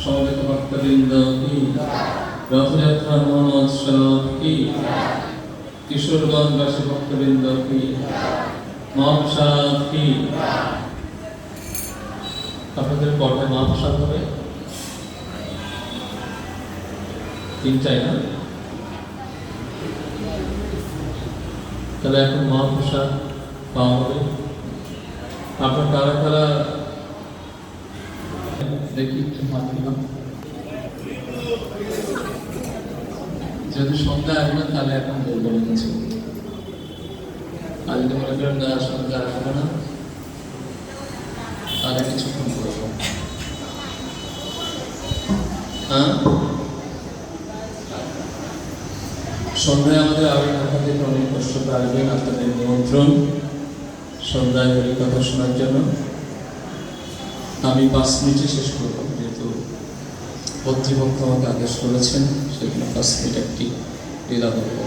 সমবেত ভক্তবৃন্দ কি, রথযাত্রা মহোৎসব কি, কিশোরগঞ্জবাসী ভক্তবৃন্দ কি, মহাপ্রসাদ কি। আপনাদের কটায় মহাপ্রসাদ হবে? তিনটাই না? তাহলে এখন মহাপ্রসাদ পাওয়া হবে। আপনার কারা কারা দেখি একটু হাত দিলাম। যদি সন্ধ্যা আসবে তাহলে এখন বলবো না কিছু। আর যদি মনে করেন সন্ধ্যা আসবে না তাহলে কিছুক্ষণ করবো। সন্ধ্যায় আমাদের আরো ঢাকা থেকে অনেক দর্শক আসবেন। আপনাদের নিমন্ত্রণ সন্ধ্যায় হরিকথা শোনার জন্য। আমি 5 মিনিটে শেষ করব, যেহেতু কর্তৃপক্ষ আমাকে আদেশ করেছেন। সেগুলো 5 মিনিট একটি লীলা বলব।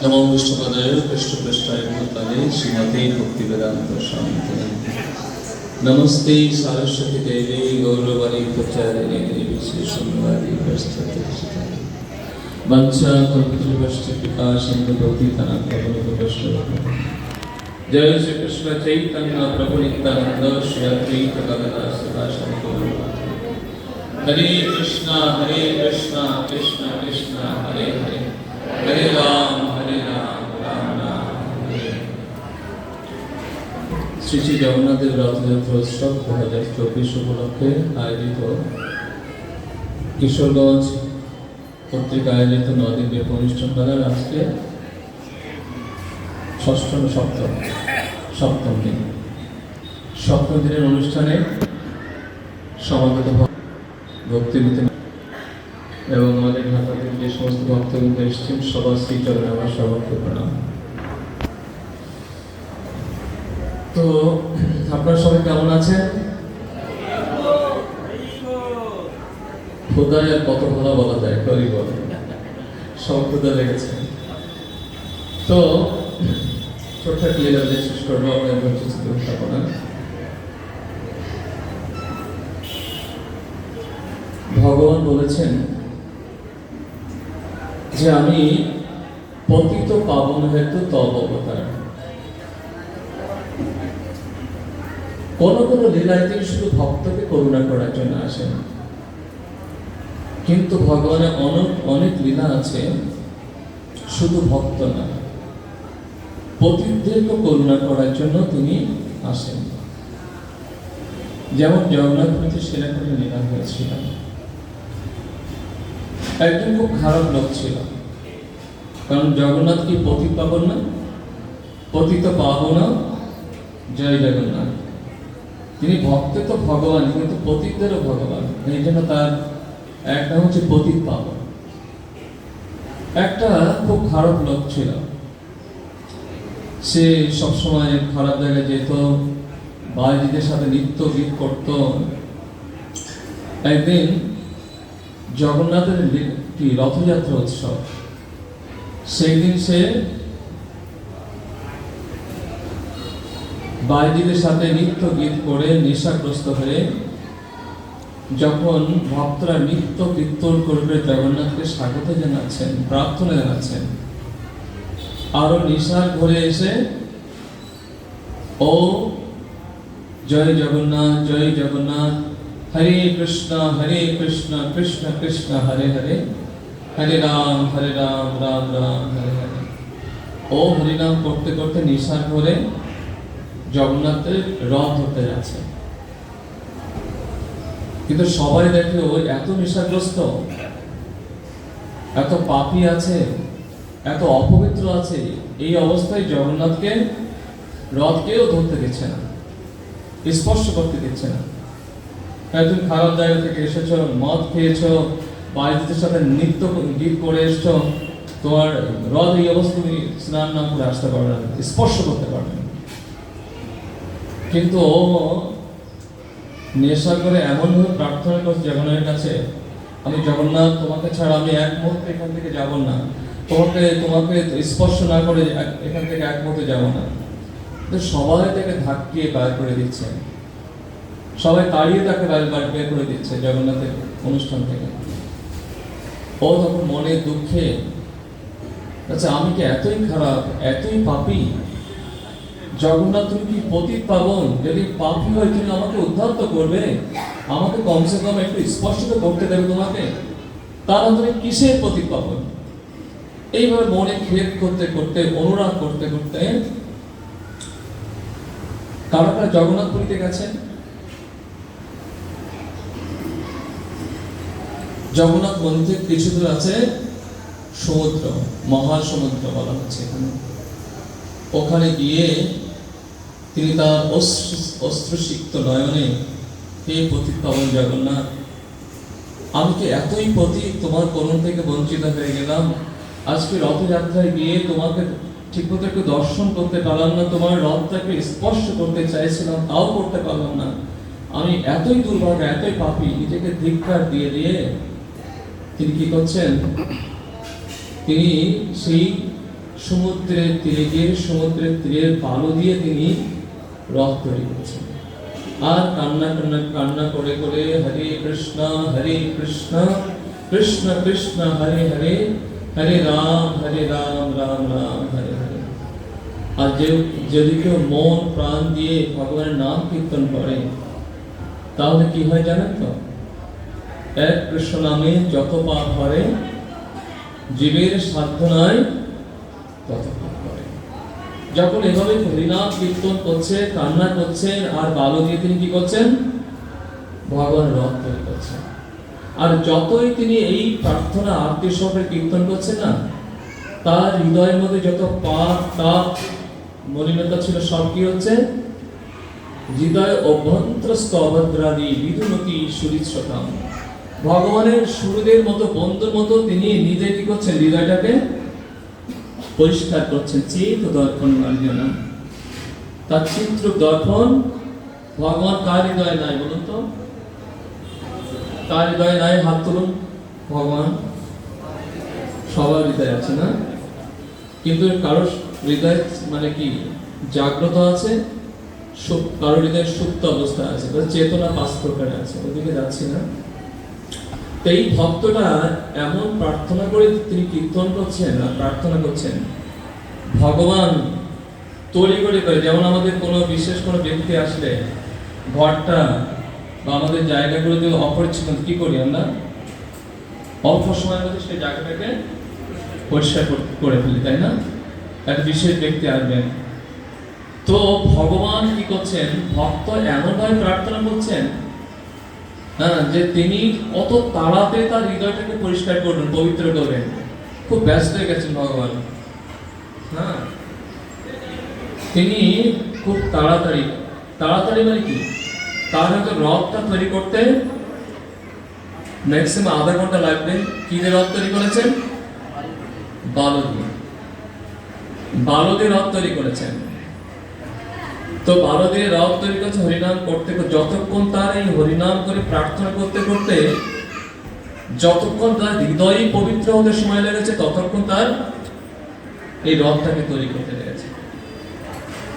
নমো বিষ্ণুপদায় পৃষ্ঠপৃষ্ঠায় ভূতলে শ্রীমতে ভক্তিবেদান্ত স্বামী নমস্তে সারস্বতী দেবী গৌরবাণী প্রচারিণী দেবী শ্রী শূন্যবাদী প্রস্তুতি বঞ্চা কল্পতরুবশ্চ কৃপা সিন্ধু পতিতানাং পাবন বৈষ্ণব। जय श्री कृष्ण चैतन्य प्रभु नित्यानंद श्री अद्वैत गदाधर शिवासादि गौरभक्त। हरे कृष्ण कृष्ण कृष्ण हरे हरे, हरे राम राम राम हरे। শ্রী শ্রী জগন্নাথের রথযাত্রা উৎসব 2024 উপলক্ষে আয়োজিত কিশোরগঞ্জ কর্তৃক আয়োজিত 9 দিন ব্যাপী অনুষ্ঠান দ্বারা আজকে সপ্তম দিন। সপ্তম দিনের অনুষ্ঠানে সমাগত ভক্তিবিধি এবং আমাদের ঢাকা থেকে যে সমস্ত ভক্তবৃন্দ এসেছেন সবার শ্রীচরণে আমার সর্বাত্ম প্রণাম। তো আপনারা সবাই কেমন আছেন? খোদায় আর কত ভালো বলা যায়, করি বলে সব খোদা লেগেছে। তো ছোট্ট ক্লিয়ার শেষ করবো আপনার উপস্থাপনা। ভগবান বলেছেন যে আমি পতিত পাবন হেতু তব অবতার। কোন কোন লীলায় তিনি শুধু ভক্তকে করুণা করার জন্য আসেন, কিন্তু ভগবানের অনেক লীলা আছে শুধু ভক্ত না, পতিতদেরকে করুণা করার জন্য তিনি আসেন। যেমন জগন্নাথ পুরীতে সেনাপতি লীলা হয়েছিল। একজন খুব খারাপ লোক ছিল, কারণ জগন্নাথ কি পতিত পাবন না? পতিত পাবন না, জয় জগন্নাথ। তিনি ভক্তে তো ভগবান, কিন্তু পতিতদেরও ভগবান। এই জন্য তার একটা হচ্ছে পতিত পাবন। একটা খুব খারাপ লোক ছিল, সে সবসময় খারাপ জায়গায় যেত, বাজিদের সাথে নৃত্য গীত করত। একদিন জগন্নাথের কি রথযাত্রা উৎসব, সেই দিন সে বাজিদের সাথে নৃত্য গীত করে নেশাগ্রস্ত হয়ে যখন ভক্তরা নৃত্য কীর্তন করবে জগন্নাথকে স্বাগত জানাচ্ছেন, প্রার্থনা জানাচ্ছেন, আরো নিশার ঘরে এসে ও জয় জগন্নাথ হরে কৃষ্ণ কৃষ্ণ কৃষ্ণ হরে হরে, হরে রাম রাম রাম হরে হরে, ও হরিনাম করতে করতে নিশার ঘরে জগন্নাথের রথ হতে যাচ্ছে। কিন্তু সবাই দেখে ও এত নেশাগ্রস্ত, এত পাপী আছে, এত অপবিত্র আছে, এই অবস্থায় জগন্নাথকে রথকেও ধরতে দিচ্ছে না, স্পর্শ করতে দিচ্ছে না। তুমি খারাপ জায়গা থেকে এসেছো, মদ খেয়েছো, বাড়িদের সাথে নৃত্য গীত করে এসছো, তোমার রথ এই অবস্থা, তুমি স্নান না করে আসতে পারবে না, স্পর্শ করতে পারবে না। কিন্তু ও নেশা করে এমন ভাবে প্রার্থনা করছে জগন্নাথের কাছে, আমি জগন্নাথ তোমাকে ছাড়া আমি এক মুহূর্তে এখান থেকে যাব না, তোমাকে স্পর্শ না করে এখান থেকে এক মুহূর্তে যাব না। সবাই তাকে ধাক্কিয়ে বার করে দিচ্ছে, সবাই তাড়িয়ে তাকে বের করে দিচ্ছে জগন্নাথের অনুষ্ঠান থেকে। ও তখন মনে দুঃখে, আচ্ছা আমি কি এতই খারাপ, এতই পাপী? জগন্নাথ তুমি কি পতিত পাবন? যদি পাপী হয় তুমি আমাকে উদ্ধার তো করবে, আমাকে কমসে কম একটু স্পর্শ তো করতে দেবে তোমাকে, তার তুমি কিসের পতিত পাবন? এইভাবে মনে খেদ করতে করতে, অনুরাগ করতে করতে কারা কারা জগন্নাথ পুরীতে গেছেন? জগন্নাথ মন্দির কিছু দূর আছে সমুদ্র, মহাসমুদ্র বলা হচ্ছে এখানে। ওখানে গিয়ে তিনি তার অশ্রুসিক্ত নয়নে, হে পতিত পাবন জগন্নাথ, আমি কি এতই পতিত, তোমার করুণ থেকে বঞ্চিত হয়ে গেলাম। আজকে রথযাত্রায় গিয়ে তোমাকে ঠিকমতো একটু দর্শন করতে পারলাম না, তোমার রথটাকে স্পর্শ করতে চাইছিলাম, তাও করতে পারলাম না। আমি এতই দুর্ভাগ্য, এতই পাপী। নিজেকে ধিক্কার দিয়ে দিয়ে তিনি কি করছেন? তিনি সেই সমুদ্রের তীরে গিয়ে সমুদ্রের তীরের বালু দিয়ে তিনি রথ তৈরি করছেন। আর কান্না করে করে হরে কৃষ্ণ কৃষ্ণ কৃষ্ণ হরে হরে, হরে রাম রাম রাম হরে হরে। আর যদি কেউ মন প্রাণ দিয়ে ভগবানের নাম কীর্তন করে, তাহলে কি হয় জানেন তো? এক কৃষ্ণ নামে যত পাপ হরে, জীবের সাধ্য নাই তত পাপ করে। যখন এভাবে হরিনাম কীর্তন করছে, কান্না করছেন, আর বালু দিয়ে তিনি কি করছেন? ভগবান রথ তৈরি করছেন। আর যতই তিনি এই প্রার্থনা আরতি সহকারে কীর্তন করছেন না, তার হৃদয়ের মধ্যে যত পাপ তাপ মলিনতা ছিল, সব কি হচ্ছে? হৃদয় অভ্যন্তরস্থ অভদ্রাদি বিদুমতি সুরিশ্রতাম। ভগবানের সুরদের মতো, বন্ধুর মতো তিনি নিজে কি করছেন? হৃদয়টাকে পরিষ্কার করছেন। চিত্ত দর্পণ মার্জনা, তার চিত্র দর্পণ। ভগবান কার হৃদয়ে নাই বলুন তো? কার হৃদয়ে নাই? হাত তুলুন। ভগবান সবার হৃদয়ে আছে না? কিন্তু কারো হৃদয় মানে কি জাগ্রত আছে, কারো হৃদয় সুপ্ত অবস্থা আছে, চেতনা পাঁচ প্রকারে আছে, ওদিকে যাচ্ছি না। এই ভক্তটা এমন প্রার্থনা করে তিনি কীর্তন করছেন আর প্রার্থনা করছেন, ভগবান তৈরি করে করে। যেমন আমাদের কোনো বিশেষ কোনো ব্যক্তি আসলে ঘরটা বা আমাদের জায়গাগুলোতে অপরিচ্ছন্ন কি করি আমরা? অল্প সময়ের মধ্যে সেই জায়গাটাকে পরিষ্কার করে ফেলি, তাই না? একটা বিশেষ ব্যক্তি আসবেন, তো ভগবান কি করছেন? ভক্ত এমনভাবে প্রার্থনা করছেন যে তিনি কত তাড়াতাড়ি তার হৃদয়টাকে পরিষ্কার করবেন, পবিত্র করবেন। খুব ব্যস্ত হয়ে গেছেন ভগবান। হ্যাঁ, তিনি খুব তাড়াতাড়ি মানে কি? তার হয়তো রথটা তৈরি করতে ম্যাক্সিমাম আধা ঘন্টা লাগবে। কি দিয়ে রথ তৈরি করেছেন? বালু দিয়ে রথ তৈরি করেছেন। তো বালু দিয়ে রথ তৈরি করেছে হরিনাম করতে করতে। যতক্ষণ তার এই হরিনাম করে প্রার্থনা করতে করতে যতক্ষণ তার হৃদয় পবিত্র হতে সময় লেগেছে, ততক্ষণ তার এই রথটাকে তৈরি করতে লেগেছে।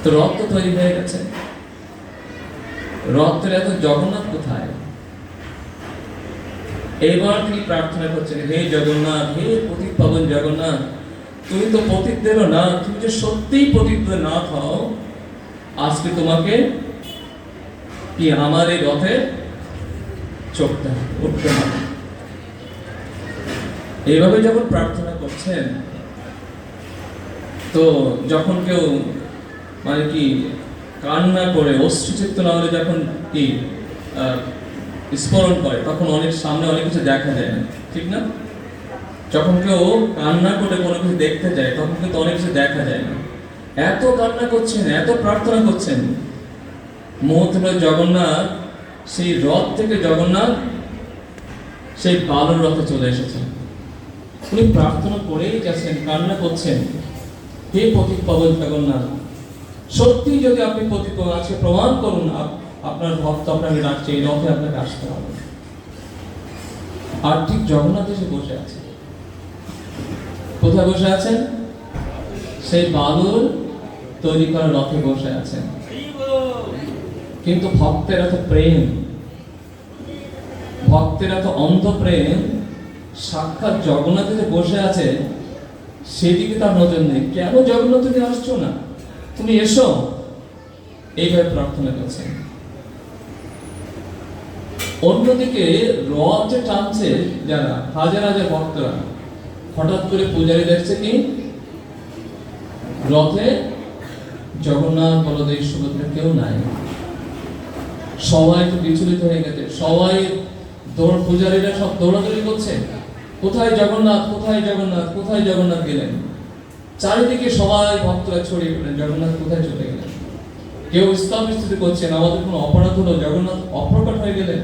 তো রথ তো তৈরি হয়ে গেছে। রথ তৈরি, এত জগন্নাথ কোথায়? এবার তিনি প্রার্থনা করছেন, হে জগন্নাথ, হে পতিত পাবন জগন্নাথ, তুমি তো পতিতদেরও না, তুমি যে সত্যিই পতিতদের না হও, আজকে তোমাকে কি আমার এই রথে চড়তে হবে, উঠতে হবে। এইভাবে যখন প্রার্থনা করছেন, তো যখন কেউ মানে কি কান্না করে অশ্রুচিত্ত না হলে যখন কি স্মরণ করে, তখন অনেক সামনে অনেক কিছু দেখা যায় না, ঠিক না? যখন কেউ কান্না করে কোনো কিছু দেখতে যায় তখন কিন্তু অনেক কিছু দেখা যায় না। এত কান্না করছেন, এত প্রার্থনা করছেন। মুহূর্তে জগন্নাথ সেই রথ থেকে জগন্নাথ সেই বালুর রথে চলে এসেছেন। উনি প্রার্থনা করেই যাচ্ছেন, কান্না করছেন, হে পথিক পাবন জগন্নাথ, সত্যি যদি আপনি পথিক পাবন আজকে প্রমাণ করুন আপনার ভক্ত আপনাকে ডাকছে, এই রথে আপনাকে আসতে হবে। আর ঠিক জগন্নাথ এসে বসে আছে। কোথায় বসে আছেন? সেই বালুর তৈরি করা রথে বসে আছেন। কিন্তু ভক্তের এত প্রেম, ভক্তের এত অন্ধ প্রেম, সাক্ষাৎ জগন্নাথ যে বসে আছে সেদিকে তার নজর নেই। কেন জগন্নাথ তুমি আসছো না? তুমি এসো, এইভাবে প্রার্থনা করছেন। অন্যদিকে রথ যে টানছে যারা হাজার হাজার ভক্তরা, হঠাৎ করে পূজারী দেখছে কি রথে জগন্নাথ, বলদেব, সুভদ্রা কেউ নাই। সবাই তো বিচলিত হয়ে গেছে, সবাই পূজারীরা সব দৌড়াদৌড়ি করছে, কোথায় জগন্নাথ, কোথায় জগন্নাথ, কোথায় জগন্নাথ গেলেন। চারিদিকে সবাই ভক্তরা ছড়িয়ে পড়লেন, জগন্নাথ কোথায় চলে গেলেন। কেউ স্তবস্তুতি করছেন, আমাদের কোনো অপরাধ হলো, জগন্নাথ অপ্রকট হয়ে গেলেন।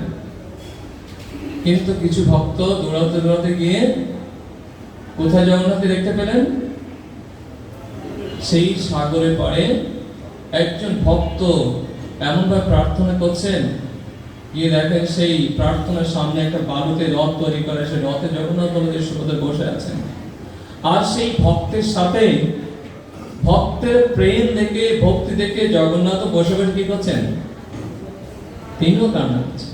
কিন্তু কিছু ভক্ত দৌড়াতে দৌড়াতে গিয়ে কোথায় জগন্নাথকে দেখতে পেলেন? সেই সাগরের পাড়ে একজন ভক্ত এমনভাবে প্রার্থনা করছেন, গিয়ে দেখেন সেই প্রার্থনার সামনে একটা বালুতে রথ তৈরি করে, সেই রথে জগন্নাথ বলদেব সুভদ্রা বসে আছেন। আর সেই ভক্তের সাথে ভক্তের প্রেম দেখে, ভক্তি দেখে জগন্নাথ বসে বসে কি করছেন? তিনিও কান্না করছেন।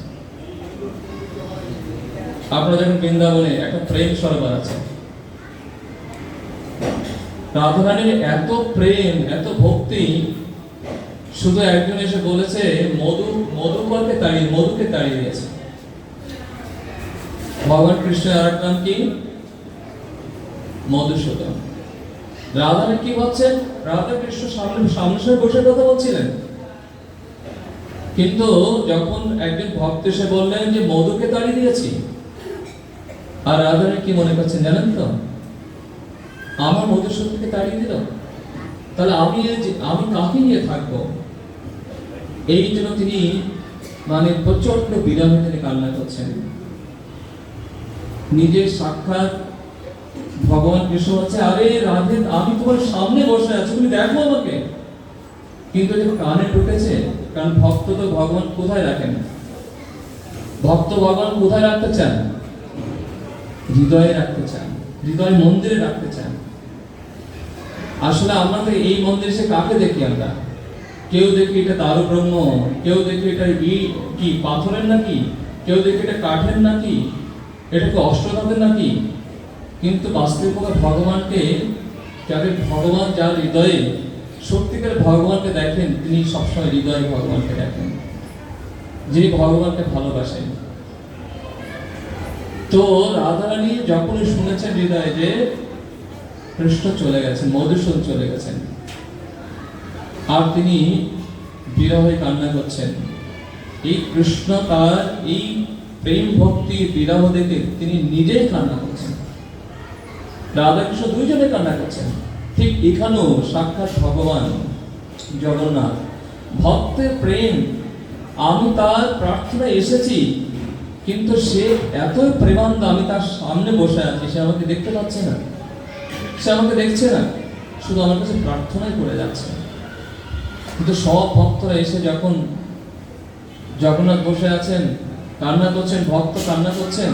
আপনারা যখন বৃন্দাবনে একটা প্রেম সরোবর আছে, রাধারানীর এত প্রেম, এত ভক্তি, শুধু একজন এসে বলেছে মধুকে তাড়িয়ে দিয়েছে। ভগবান কৃষ্ণের আর এক নাম কি? মধুসূদন। রাধারানী কি বলছেন? রাধা কৃষ্ণ সামনে বসে কথা বলছিলেন, কিন্তু যখন একজন ভক্ত এসে বললেন যে মধুকে তাড়িয়ে দিয়েছি, আর রাধারানী কি মনে করছেন জানেন তো? আমার মধুসূদনকে তাড়িয়ে দিল, তাহলে আমি কাকে নিয়ে থাকবো? এই জন্য তিনি প্রচন্ড বিরহে তিনি কান্না করছেন। নিজের সাক্ষাৎ ভগবান কৃষ্ণ বলছে, আরে রাধে, আমি তোমার সামনে বসে আছি, তুমি দেখো আমাকে। কিন্তু এটা কানে ঢুকেছে, কারণ ভক্ত তো ভগবান কোথায় রাখেন? ভক্ত ভগবান কোথায় রাখতে চান? হৃদয়ে রাখতে চান, হৃদয় মন্দিরে রাখতে চান। আসলে আমরা তো এই মন্দিরে সে কাকে দেখি? আমরা কেউ দেখি এটা দারু ব্রহ্ম, কেউ দেখি এটা কি পাথরের নাকি, কেউ দেখি এটা কাঠের নাকি, এটা কি অষ্টধাতুর নাকি। কিন্তু বাস্তবিক ভগবানকে, যাদের ভগবান যার হৃদয়ে সত্যিকার ভগবানকে দেখেন, তিনি সবসময় হৃদয়ে ভগবানকে দেখেন, যিনি ভগবানকে ভালোবাসেন। তো রাধারানী যখনই শুনেছেন হৃদয়ে যে কৃষ্ণ চলে গেছেন, মধুসূদন চলে গেছেন, আর তিনি বিরহে কান্না করছেন, এই কৃষ্ণ তার এই প্রেম ভক্তি বিরহ দেখে তিনি নিজেই কান্না করছেন, রাধা কৃষ্ণ দুইজনে কান্না করছেন। ঠিক এখানেও সাক্ষাৎ ভগবান জগন্নাথ, ভক্তের প্রেম, আমি তার প্রার্থনায় এসেছি, কিন্তু সে এতই প্রেমানন্দ, আমি তার সামনে বসে আছি, সে আমাকে দেখতে পাচ্ছে না, সে আমাকে দেখছে না, শুধু আমার কাছে প্রার্থনাই করে যাচ্ছে। কিন্তু সব ভক্তরা এসে যখন জগন্নাথ বসে আছেন, কান্না করছেন, ভক্ত কান্না করছেন,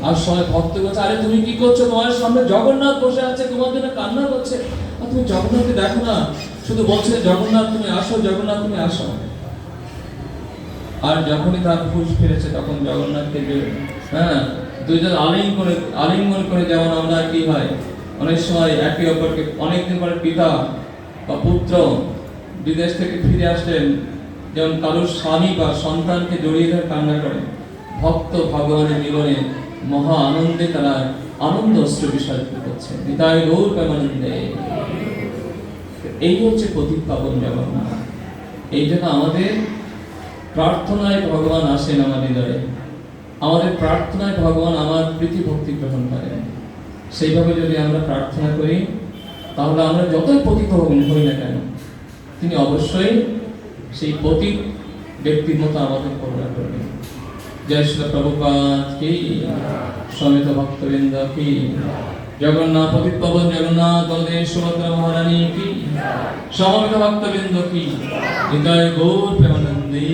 আর সবাই ভক্ত বলছে, আরে তুমি কি করছো? তোমার সামনে জগন্নাথ বসে আছে, তোমার জন্য কান্না করছে, আর তুমি জগন্নাথকে দেখো না, শুধু বলছে জগন্নাথ তুমি আসো, জগন্নাথ তুমি আসো। আর যখনই তার হুঁশ ফিরেছে, তখন জগন্নাথকে দুইজন আলিঙ্গন করে, যেমন আমরা কি হয় অনেক সময় একে অপরকে, অনেকদিন পরে পিতা বা পুত্র বিদেশ থেকে ফিরে আসলেন, যেমন কারোর স্বামী বা সন্তানকে জড়িয়ে ধরে কান্না করে, ভক্ত ভগবানের মিলনে মহা আনন্দে তারা আনন্দ অশ্রু বিসর্জন করছে। নিতাই গৌর প্রেমানন্দে। এই হচ্ছে পতিত পাবন জগন্নাথ। এই জন্য আমাদের প্রার্থনায় ভগবান আসেন আমার হৃদয়ে, আমাদের প্রার্থনায় ভগবান আমার প্রীতি ভক্তি গ্রহণ করেন। সেইভাবে যদি আমরা প্রার্থনা করি, তাহলে আমরা যতই পতিত হই না কেন, তিনি অবশ্যই সেই পতিত ব্যক্তির মতো আমাদের করুণা করবেন। জয় শ্রী প্রভুপাদ কি, সমিত ভক্তবৃন্দ কি, জগন্নাথ পতিত পাবন জগন্নাথ বলদেব সুভদ্রা মহারানী কি, সমবেত ভক্তবৃন্দ কি, হৃদয় গৌর প্রেমানন্দে।